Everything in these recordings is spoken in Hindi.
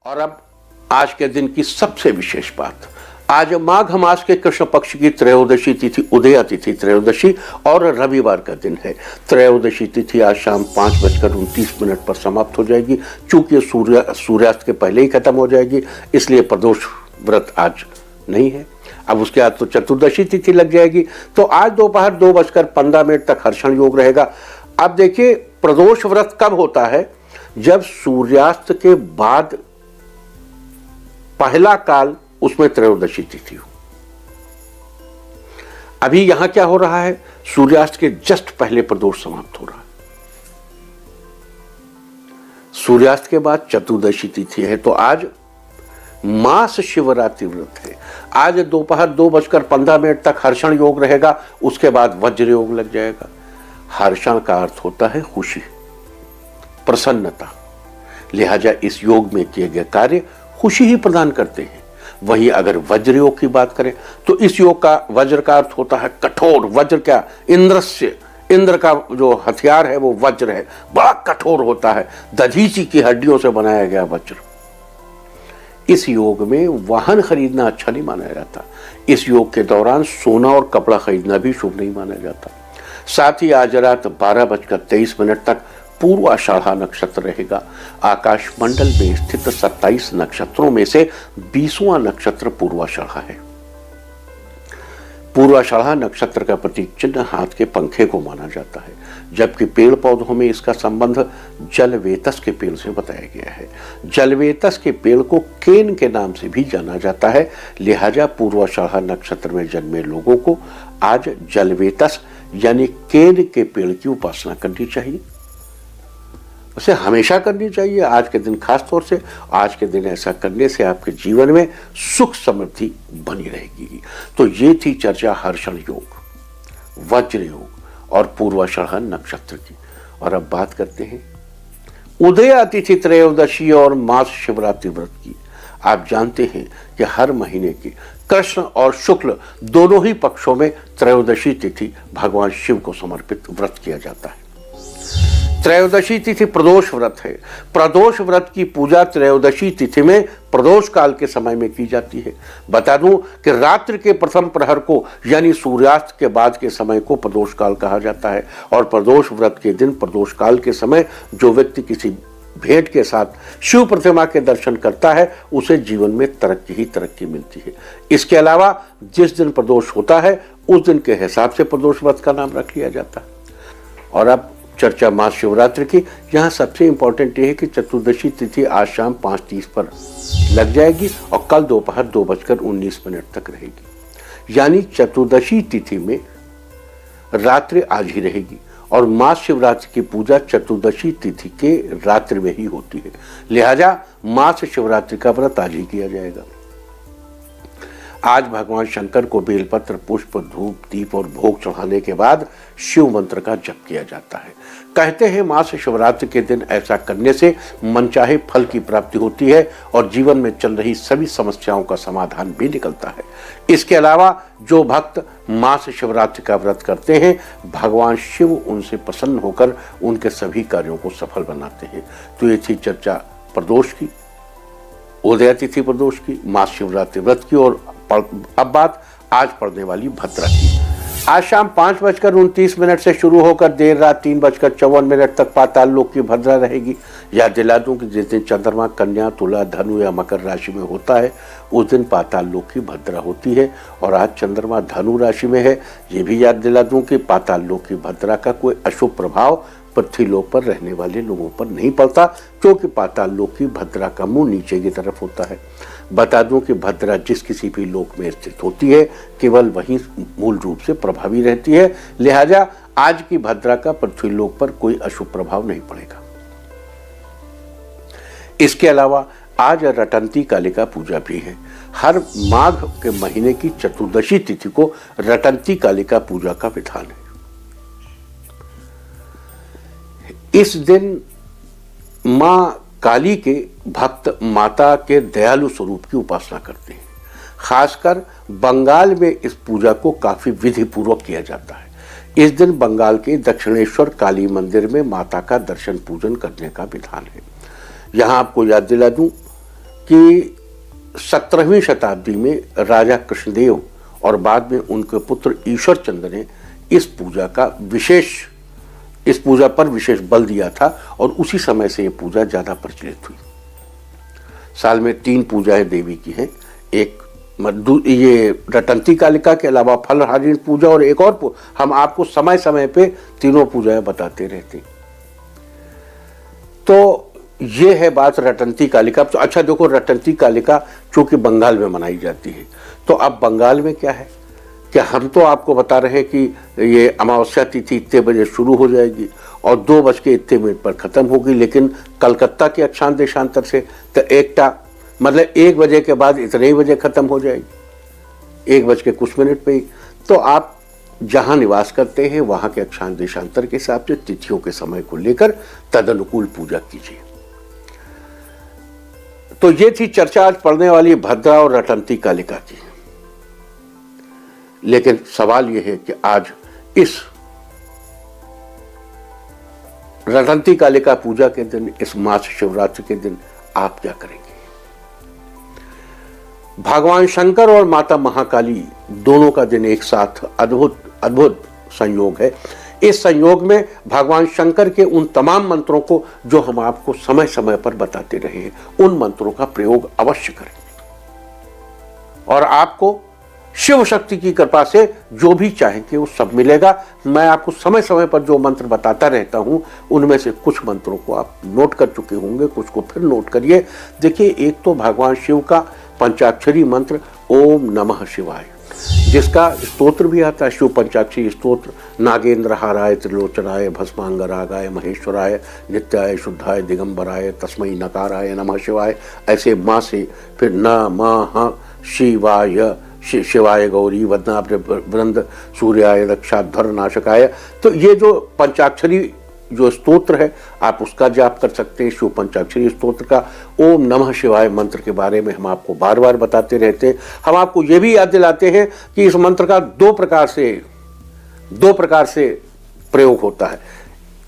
और अब आज के दिन की सबसे विशेष बात, आज माघ मास के कृष्ण पक्ष की त्रयोदशी तिथि, उदया तिथि त्रयोदशी और रविवार का दिन है। त्रयोदशी तिथि आज शाम 5:29 पर समाप्त हो जाएगी। चूंकि सूर्यास्त के पहले ही खत्म हो जाएगी, इसलिए प्रदोष व्रत आज नहीं है। अब उसके बाद तो चतुर्दशी तिथि लग जाएगी। तो आज दोपहर 2:15 तक हर्षण योग रहेगा। अब देखिए, प्रदोष व्रत कब होता है? जब सूर्यास्त के बाद पहला काल, उसमें त्रयोदशी तिथि हो। अभी यहां क्या हो रहा है? सूर्यास्त के जस्ट पहले प्रदोष समाप्त हो रहा है। सूर्यास्त के बाद चतुर्दशी तिथि है। तो आज मास शिवरात्रि व्रत है। आज दोपहर 2:15 तक हर्षण योग रहेगा। उसके बाद वज्र योग लग जाएगा। हर्षण का अर्थ होता है खुशी, प्रसन्नता। लिहाजा इस योग में किए गए कार्य खुशी ही प्रदान करते हैं। वहीं अगर वज्र योग की बात करें तो इस योग का वज्र का अर्थ होता है कठोर। वज्र क्या? इंद्र का जो हथियार है वो वज्र है, बड़ा कठोर होता है। दधीची की हड्डियों से बनाया गया वज्र। इस योग में वाहन खरीदना अच्छा नहीं माना जाता। इस योग के दौरान सोना और कपड़ा खरीदना भी शुभ नहीं माना जाता। साथ ही आज रात 12:23 तक पूर्वाषाढ़ा नक्षत्र रहेगा। आकाश मंडल में स्थित 27 नक्षत्रों में से 20वां नक्षत्र पूर्वाषाढ़ा है। पूर्वाषाढ़ा नक्षत्र का प्रतीक चिन्ह हाथ के पंखे को माना जाता है, जबकि पेड़ पौधों में इसका संबंध जलवेतस के पेड़ से बताया गया है। जलवेतस के पेड़ को केन के नाम से भी जाना जाता है। लिहाजा पूर्वाषाढ़ा नक्षत्र में जन्मे लोगों को आज जलवेतस यानी केन के पेड़ की उपासना करनी चाहिए। उसे हमेशा करनी चाहिए, आज के दिन खास तौर से। आज के दिन ऐसा करने से आपके जीवन में सुख समृद्धि बनी रहेगी। तो ये थी चर्चा हर्षण योग, वज्र योग और पूर्वाषाढ़ा नक्षत्र की। और अब बात करते हैं उदया तिथि त्रयोदशी और मास शिवरात्रि व्रत की। आप जानते हैं कि हर महीने की कृष्ण और शुक्ल दोनों ही पक्षों में त्रयोदशी तिथि भगवान शिव को समर्पित व्रत किया जाता है। त्रयोदशी तिथि प्रदोष व्रत है। प्रदोष व्रत की पूजा त्रयोदशी तिथि में प्रदोष काल के समय में की जाती है। बता दूं कि रात्रि के प्रथम प्रहर को यानी सूर्यास्त के बाद के समय को प्रदोष काल कहा जाता है। और प्रदोष व्रत के दिन प्रदोष काल के समय जो व्यक्ति किसी भेंट के साथ शिव प्रतिमा के दर्शन करता है, उसे जीवन में तरक्की ही तरक्की मिलती है। इसके अलावा जिस दिन प्रदोष होता है उस दिन के हिसाब से प्रदोष व्रत का नाम रख लिया जाता है। और अब चर्चा मास शिवरात्रि की। यहाँ सबसे इंपॉर्टेंट ये है कि चतुर्दशी तिथि आज शाम 5:30 पर लग जाएगी और कल दोपहर 2:19 तक रहेगी। यानी चतुर्दशी तिथि में रात्रि आज ही रहेगी और मास शिवरात्रि की पूजा चतुर्दशी तिथि के रात्रि में ही होती है। लिहाजा मास शिवरात्रि का व्रत आज ही किया जाएगा। आज भगवान शंकर को बेलपत्र, पुष्प, धूप, दीप और भोग चढ़ाने के बाद शिव मंत्र का जप किया जाता है। कहते हैं मास शिवरात्रि के दिन ऐसा करने से मनचाहे फल की प्राप्ति होती है और जीवन में चल रही सभी समस्याओं का समाधान भी निकलता है। इसके अलावा जो भक्त मास शिवरात्रि का व्रत करते हैं, भगवान शिव उनसे प्रसन्न होकर उनके सभी कार्यों को सफल बनाते हैं। तो ये थी चर्चा प्रदोष की, उदया तिथि प्रदोष की, मास शिवरात्रि व्रत की। और अब बात आज पढ़ने वाली भद्रा की। आज शाम 5:29 से शुरू होकर देर रात 3:54 तक पाताल लोक की भद्रा रहेगी। याद दिला दूं कि जिस दिन चंद्रमा कन्या, तुला, धनु या मकर राशि में होता है, उस दिन पाताल लोक की भद्रा होती है। और आज चंद्रमा धनु राशि में है। ये भी याद दिला दूं कि पाताल लोक की भद्रा का कोई अशुभ प्रभाव पृथ्वी लोक पर रहने वाले लोगों पर नहीं पड़ता, क्योंकि पाताल लोक की भद्रा का मुंह नीचे की तरफ होता है। बता दूं कि भद्रा जिस किसी भी लोक में स्थित होती है, केवल वहीं मूल रूप से प्रभावी रहती है। लिहाजा आज की भद्रा का पृथ्वी लोक पर कोई अशुभ प्रभाव नहीं पड़ेगा। इसके अलावा आज रटंती कालिका पूजा भी है। हर माघ के महीने की चतुर्दशी तिथि को रटंती कालिका पूजा का विधान है। इस दिन मां काली के भक्त माता के दयालु स्वरूप की उपासना करते हैं। खासकर बंगाल में इस पूजा को काफी विधि पूर्वक किया जाता है। इस दिन बंगाल के दक्षिणेश्वर काली मंदिर में माता का दर्शन पूजन करने का विधान है। यहाँ आपको याद दिला दूं कि 17वीं शताब्दी में राजा कृष्णदेव और बाद में उनके पुत्र ईश्वर चंद्र ने इस पूजा पर विशेष बल दिया था और उसी समय से ये पूजा ज्यादा प्रचलित हुई। साल में 3 पूजाएं देवी की हैं, एक ये रटंती कालिका के अलावा फलहारिणी पूजा और एक और हम आपको समय समय पे तीनों पूजाएं बताते रहते। तो ये है बात रटंती कालिका। तो अच्छा देखो, रटंती कालिका चूंकि बंगाल में मनाई जाती है, तो अब बंगाल में क्या है कि हम तो आपको बता रहे हैं कि ये अमावस्या तिथि इतने बजे शुरू हो जाएगी और 2:01 पर खत्म होगी, लेकिन कलकत्ता के अक्षांश देशांतर से तो मतलब 1 बजे के बाद इतने ही बजे खत्म हो जाएगी, 1:00 पे ही। तो आप जहां निवास करते हैं वहां के अक्षांश देशांतर के हिसाब से तिथियों के समय को लेकर तदनुकूल पूजा कीजिए। तो ये थी चर्चा आज पढ़ने वाली भद्रा और रटंती कालिका की। लेकिन सवाल यह है कि आज इस रटंती कालिका पूजा के दिन, इस मास शिवरात्रि के दिन आप क्या करेंगे? भगवान शंकर और माता महाकाली दोनों का दिन एक साथ अद्भुत संयोग है। इस संयोग में भगवान शंकर के उन तमाम मंत्रों को जो हम आपको समय समय पर बताते रहे हैं, उन मंत्रों का प्रयोग अवश्य करें और आपको शिव शक्ति की कृपा से जो भी चाहेंगे वो सब मिलेगा। मैं आपको समय समय पर जो मंत्र बताता रहता हूं, उनमें से कुछ मंत्रों को आप नोट कर चुके होंगे, कुछ को फिर नोट करिए। देखिए, एक तो भगवान शिव का पंचाक्षरी मंत्र ओम नमः शिवाय, जिसका स्तोत्र भी आता है, शिव पंचाक्षरी स्तोत्र। नागेंद्र हाराय त्रिलोचनाय भस्मांगरागाय महेश्वराय नित्याय शुद्धाय दिगंबराय तस्मै नकाराय नमः शिवाय। ऐसे माँ से फिर नमः शिवाय, शिवाय गौरी वदनाभ्य वृंद सूर्याय रक्षाध्वर नाशकाय। तो ये जो पंचाक्षरी जो स्तोत्र है, आप उसका जाप कर सकते हैं। शिव पंचाक्षरी स्तोत्र का ओम नमः शिवाय मंत्र के बारे में हम आपको बार बार बताते रहते हैं। हम आपको ये भी याद दिलाते हैं कि इस मंत्र का दो प्रकार से प्रयोग होता है।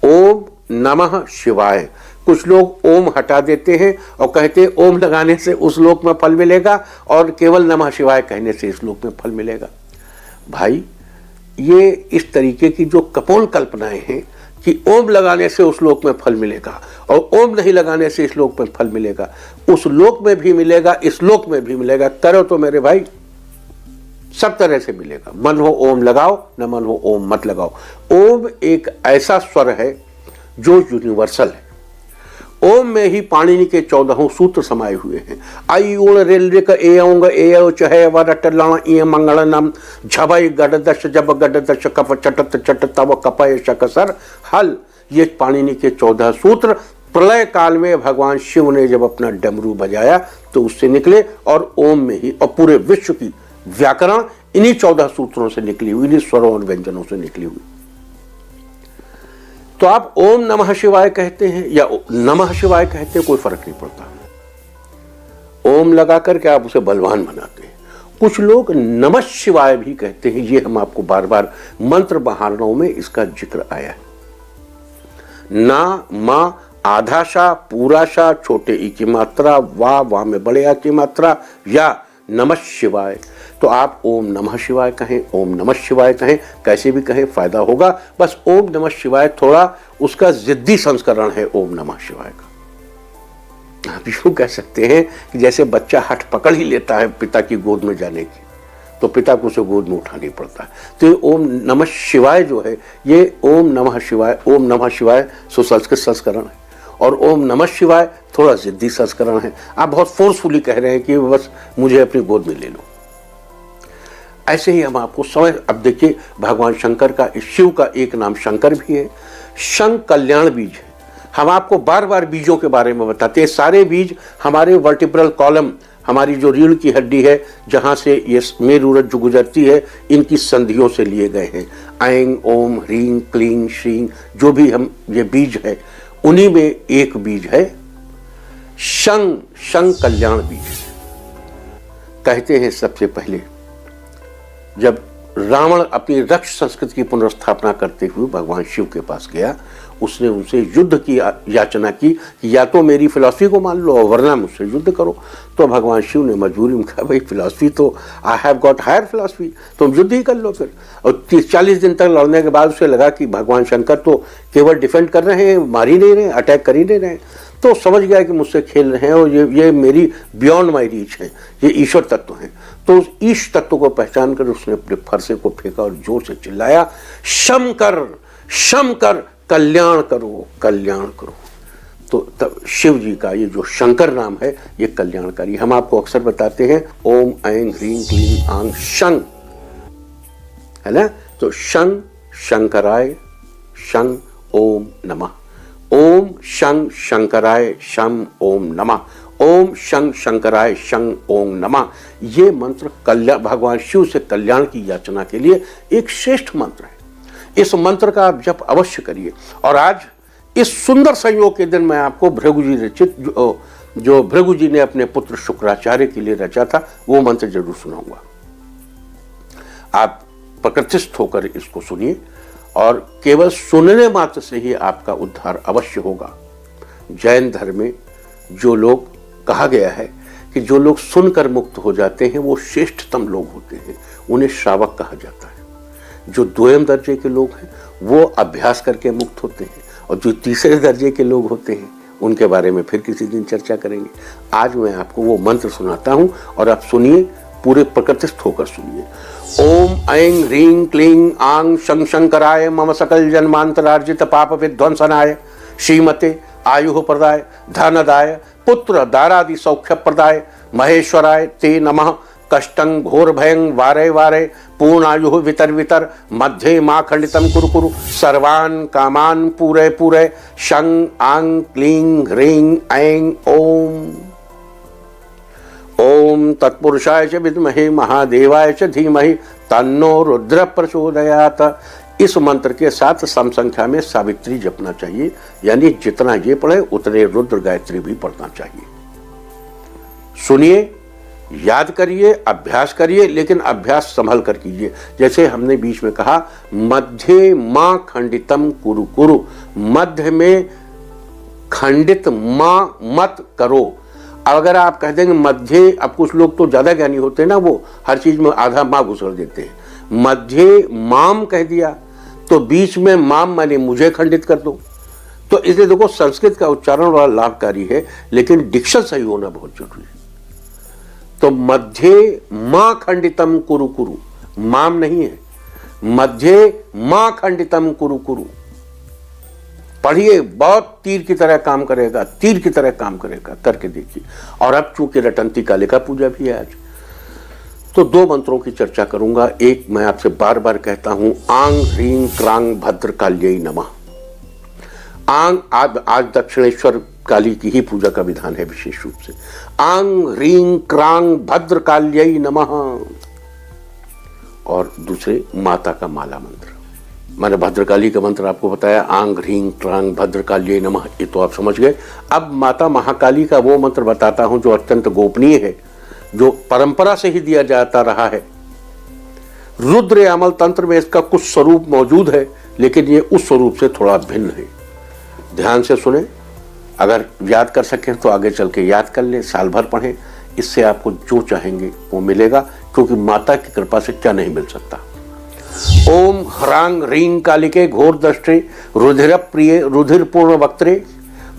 ओम नमः शिवाय, कुछ लोग ओम हटा देते हैं और कहते हैं ओम लगाने से उस लोक में फल मिलेगा और केवल नमः शिवाय कहने से इस लोक में फल मिलेगा। भाई, ये इस तरीके की जो कपोल कल्पनाएं हैं कि ओम लगाने से उस लोक में फल मिलेगा और ओम नहीं लगाने से इस लोक में फल मिलेगा, उस लोक में भी मिलेगा, इस लोक में भी मिलेगा। करो तो मेरे भाई, सब तरह से मिलेगा। मन हो ओम लगाओ, न मन हो ओम मत लगाओ। ओम एक ऐसा स्वर है जो यूनिवर्सल है। ओम में ही पाणिनि के 14 सूत्र समाये हुए हैं। आई ओण रेल का ए औंग ए औ चहे वरट लण ई मंगलनम झबई गडदश जब गडदश कप चटत चट तव कपय शकसर हल। ये पाणिनि के 14 सूत्र प्रलय काल में भगवान शिव ने जब अपना डमरू बजाया तो उससे निकले और ओम में ही, और पूरे विश्व की व्याकरण इन्हीं 14 सूत्रों से निकली हुई, इन्हीं स्वरों और व्यंजनों से निकली हुई। तो आप ओम नमः शिवाय कहते हैं या नमः शिवाय कहते हैं, कोई फर्क नहीं पड़ता। ओम लगा करके आप उसे बलवान बनाते हैं। कुछ लोग नमः शिवाय भी कहते हैं। ये हम आपको बार बार मंत्र बहारों में इसका जिक्र आया है। ना, मा, आधा शा, पूरा शा, छोटे ई की मात्रा, वाह में बड़े आ की मात्रा, या नमः शिवाय। तो आप ओम नमः शिवाय कहें, ओम नमः शिवाय कहें, कैसे भी कहें फायदा होगा। बस ओम नमः शिवाय थोड़ा उसका जिद्दी संस्करण है ओम नमः शिवाय का। आप यूं कह सकते हैं कि जैसे बच्चा हठ पकड़ ही लेता है पिता की गोद में जाने की, तो पिता को उसे गोद में उठानी पड़ता है। तो ये ओम नमः शिवाय जो है, ये ओम नमः शिवाय सुसंस्कृत संस्करण है और ओम नमः शिवाय थोड़ा जिद्दी संस्करण है। आप बहुत फोर्सफुली कह रहे हैं कि बस मुझे अपनी गोद में ले लो। ऐसे ही हम आपको समय, अब देखिए भगवान शंकर का, शिव का एक नाम शंकर भी है, शंख कल्याण बीज है। हम आपको बार बार बीजों के बारे में बताते हैं। सारे बीज हमारे वर्टिब्रल कॉलम, हमारी जो रीढ़ की हड्डी है, जहां से ये मेरुरज्जु गुजरती है, इनकी संधियों से लिए गए हैं। ऐं ओम ह्रीं क्लीं श्रीं, जो भी हम ये बीज है, उन्हीं में एक बीज है शंख कल्याण बीज। कहते हैं सबसे पहले जब रावण अपनी रक्ष संस्कृति की पुनर्स्थापना करते हुए भगवान शिव के पास गया, उसने उनसे युद्ध की याचना की कि या तो मेरी फिलॉसफी को मान लो वरना मुझसे युद्ध करो। तो भगवान शिव ने मजबूरी में कहा भाई फिलॉसफी तो I have got higher philosophy, तुम युद्ध ही कर लो फिर। और 30-40 दिन तक लड़ने के बाद उसे लगा कि भगवान शंकर तो केवल डिफेंड कर रहे हैं, मार ही नहीं रहे, अटैक कर ही नहीं रहे। तो समझ गया कि मुझसे खेल रहे हैं और ये मेरी बियॉन्ड माई रीच है, ये ईश्वर तत्व हैं। तो उस ईश तत्व को पहचान कर उसने अपने फरसे को फेंका और जोर से चिल्लाया, शंकर शंकर कल्याण करो कल्याण करो। तो तब शिव जी का ये जो शंकर नाम है ये कल्याणकारी। हम आपको अक्सर बताते हैं ओम ऐं ह्रीं क्लीं आंग शं, है ना। तो शं शंकराय शं ओम नमः, ओम शं शंकराय शं ओम नमः, ओम शं शंकराय शं ओम नमः। ये मंत्र कल्याण, भगवान शिव से कल्याण की याचना के लिए एक श्रेष्ठ मंत्र है। इस मंत्र का आप जप अवश्य करिए। और आज इस सुंदर संयोग के दिन मैं आपको भृगु जी रचित जो भृगु जी ने अपने पुत्र शुक्राचार्य के लिए रचा था वो मंत्र जरूर सुनाऊंगा। आप प्रकृतिस्थ होकर इसको सुनिए और केवल सुनने मात्र से ही आपका उद्धार अवश्य होगा। जैन धर्म में जो लोग कहा गया है कि जो लोग सुनकर मुक्त हो जाते हैं वो श्रेष्ठतम लोग होते हैं, उन्हें श्रावक कहा जाता है। जो द्वितीय दर्जे के लोग हैं वो अभ्यास करके मुक्त होते हैं, और जो तीसरे दर्जे के लोग होते हैं उनके बारे में फिर किसी दिन चर्चा करेंगे। आज मैं आपको वो मंत्र सुनाता हूं और आप सुनिए, पूरे प्रकृतिस्थ होकर सुनिए। ओम ऐं ह्रीं क्लीं आंग शं शंकराय मम सकल जन्मांतरार्जित पाप विध्वंसनाय श्रीमते आयु प्रदाय धनदाय पुत्र दारादि सौख्य प्रदाय महेश्वराय ते नमः। कष्टं घोर भयं वारे वारे पूर्णायु वितर वितर मध्ये मां खंडितम कुरु कुरु सर्वान् कामान् पूरे पूरे शं आं क्लीं ह्रीं ऐं ओम। ओम तत्पुरुषाय च विद्महे महादेवाय च धीमहि तन्नो रुद्र प्रचोदयात्। इस मंत्र के साथ सम संख्या में सावित्री जपना चाहिए, यानी जितना ये पढ़े उतने रुद्र गायत्री भी पढ़ना चाहिए। सुनिए, याद करिए, अभ्यास करिए, लेकिन अभ्यास संभल कर कीजिए। जैसे हमने बीच में कहा मध्य मां खंडितम कुरु कुरु, मध्य में खंडित मां मत करो। अगर आप कह देंगे मध्य, अब कुछ लोग तो ज्यादा ज्ञानी होते हैं ना, वो हर चीज में आधा मां घुसड़ देते हैं। मध्य माम कह दिया तो बीच में माम माने मुझे खंडित कर दो। तो इसलिए देखो संस्कृत का उच्चारण बड़ा लाभकारी है, लेकिन डिक्शन सही होना बहुत जरूरी है। तो मध्य मां खंडितम कुरु कुरु, माम नहीं है, मध्य मां खंडितम कुरु कुरु पढ़िए, बहुत तीर की तरह काम करेगा, तीर की तरह काम करेगा, करके देखिए। और अब चूंकि रटंती कालिका पूजा भी है आज, तो दो मंत्रों की चर्चा करूंगा। एक मैं आपसे बार बार कहता हूं, आंग ह्रीं क्रांग भद्रकाल्यै नमः। आंग, आज दक्षिणेश्वर काली की ही पूजा का विधान है विशेष रूप से। आंग ह्रीं क्रांग भद्रकाल्यै नमः। और दूसरे माता का माला मंत्र, मैंने भद्रकाली का मंत्र आपको बताया, आंग ह्रीं क्रांग भद्रकाल्यै नमः, ये तो आप समझ गए। अब माता महाकाली का वो मंत्र बताता हूं जो अत्यंत गोपनीय है, जो परंपरा से ही दिया जाता रहा है। रुद्र अमल तंत्र में इसका कुछ स्वरूप मौजूद है, लेकिन ये उस स्वरूप से थोड़ा भिन्न है। ध्यान से सुने, अगर याद कर सकें तो आगे चल के याद कर ले, साल भर पढ़ें, इससे आपको जो चाहेंगे वो मिलेगा, क्योंकि माता की कृपा से क्या नहीं मिल सकता। ओम ह्रांग ह्रीं कालिके घोर दृष्टे रुधिर प्रिय रुधिर पूर्ण वक्त्रे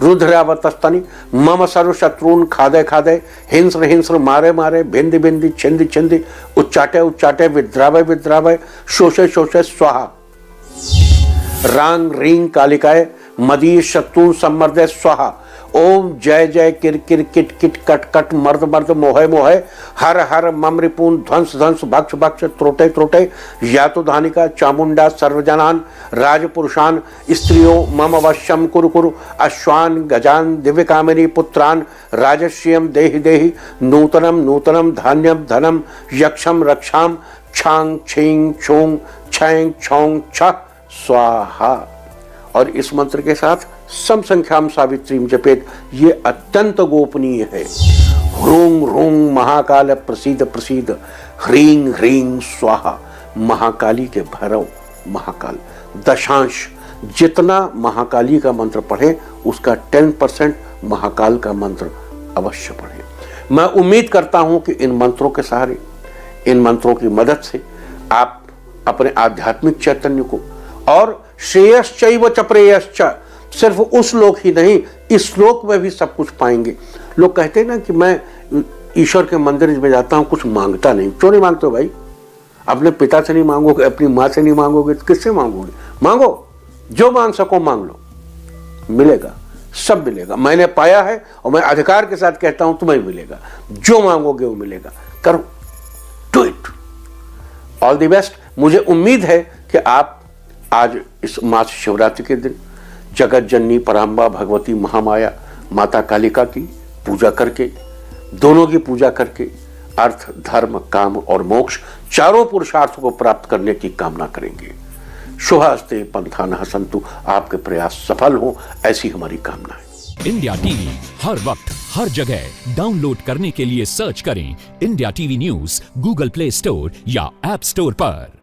रुद्रावतस्तनि मम सर्व शत्रुन खादे खादे हिंस्र हिंस्र मारे मारे भिंद भिंदी छिंद छिंद उच्चाटे उच्चाटे विद्रावय विद्रावय शोषे शोषे स्वाहा। रांग ह्रीं कालिकाय मदीय शत्रुन सम्मर्दे स्वाहा। ओम जय जय किर किर किट किट कट कट मर्द मर्द मोहे मोहे हर हर मम रिपून ध्वंस ध्वंस भक्ष भक्ष त्रोटे त्रोटे यातु धानिका चामुंडा सर्वजनान राजपुरुषान स्त्रियों मम वश्यम कुरु कुरु अश्वान गजान दिव्य कामिनी पुत्रान राजश्रियम देहि देहि नूतनम नूतनम धान्यम धनम यक्षम रक्षाम छांग छींग छूंग छैंग छौंग छ स्वाहा। और इस मंत्र के साथ सम संख्याम सावित्रीम जपेत, ये अत्यंत गोपनीय है। ह्रूंग ह्रूंग महाकाल प्रसीद प्रसीद ह्रीं ह्रीं स्वाहा। महाकाली के भैरव महाकाल, दशांश जितना महाकाली का मंत्र पढ़े उसका 10% महाकाल का मंत्र अवश्य पढ़े। मैं उम्मीद करता हूं कि इन मंत्रों के सहारे, इन मंत्रों की मदद से आप अपने आध्यात्मिक चैतन्य को और श्रेयश्चैव च प्रेयश्च, सिर्फ उस लोक ही नहीं इस लोक में भी सब कुछ पाएंगे। लोग कहते हैं ना कि मैं ईश्वर के मंदिर में जाता हूं, कुछ मांगता नहीं। क्यों नहीं मांगते हो भाई? अपने पिता से नहीं मांगोगे, अपनी माँ से नहीं मांगोगे, तो किससे मांगोगे? मांगो, जो मांग सको मांग लो, मिलेगा, सब मिलेगा। मैंने पाया है और मैं अधिकार के साथ कहता हूं तुम्हें मिलेगा। जो मांगोगे वो मिलेगा। करो, do it. All the best. मुझे उम्मीद है कि आप आज इस मास शिवरात्रि के दिन जगत जननी पराम्बा भगवती महामाया माता कालिका की पूजा करके, दोनों की पूजा करके अर्थ, धर्म, काम और मोक्ष चारों पुरुषार्थों को प्राप्त करने की कामना करेंगे। शुभस्ते पंथानः सन्तु। आपके प्रयास सफल हो, ऐसी हमारी कामना है। इंडिया टीवी हर वक्त हर जगह डाउनलोड करने के लिए सर्च करें India TV news Google play store या ऐप स्टोर पर।